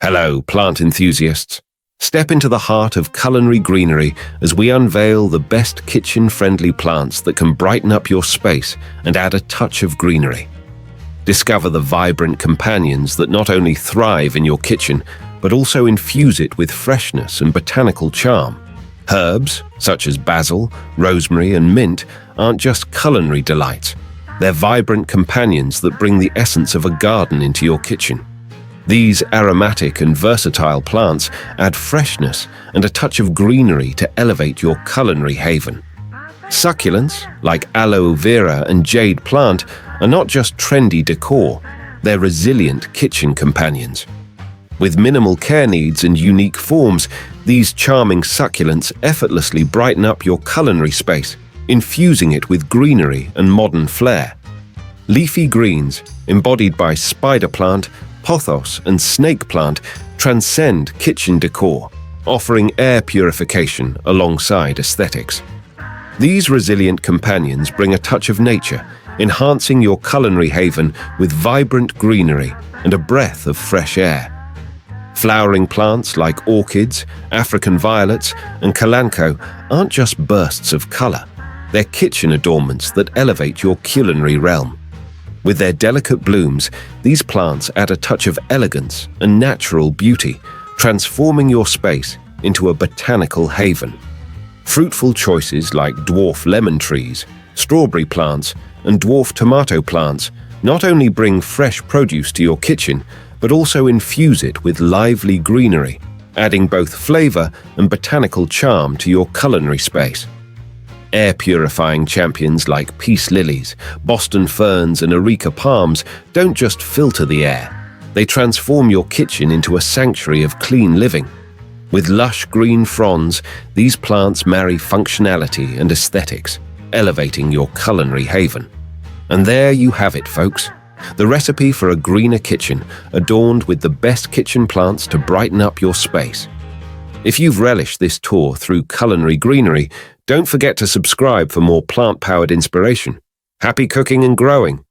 Hello, plant enthusiasts. Step into the heart of culinary greenery as we unveil the best kitchen-friendly plants that can brighten up your space and add a touch of greenery. Discover the vibrant companions that not only thrive in your kitchen, but also infuse it with freshness and botanical charm. Herbs, such as basil, rosemary, and mint, aren't just culinary delights. They're vibrant companions that bring the essence of a garden into your kitchen. These aromatic and versatile plants add freshness and a touch of greenery to elevate your culinary haven. Succulents, like aloe vera and jade plant, are not just trendy decor, they're resilient kitchen companions. With minimal care needs and unique forms, these charming succulents effortlessly brighten up your culinary space, infusing it with greenery and modern flair. Leafy greens, embodied by spider plant, pothos, and snake plant, transcend kitchen decor, offering air purification alongside aesthetics. These resilient companions bring a touch of nature, enhancing your culinary haven with vibrant greenery and a breath of fresh air. Flowering plants like orchids, African violets, and kalanchoe aren't just bursts of color. They're kitchen adornments that elevate your culinary realm. With their delicate blooms, these plants add a touch of elegance and natural beauty, transforming your space into a botanical haven. Fruitful choices like dwarf lemon trees, strawberry plants, and dwarf tomato plants not only bring fresh produce to your kitchen, but also infuse it with lively greenery, adding both flavor and botanical charm to your culinary space. Air-purifying champions like peace lilies, Boston ferns, and areca palms don't just filter the air. They transform your kitchen into a sanctuary of clean living. With lush green fronds, these plants marry functionality and aesthetics, elevating your culinary haven. And there you have it, folks. The recipe for a greener kitchen, adorned with the best kitchen plants to brighten up your space. If you've relished this tour through culinary greenery, don't forget to subscribe for more plant-powered inspiration. Happy cooking and growing!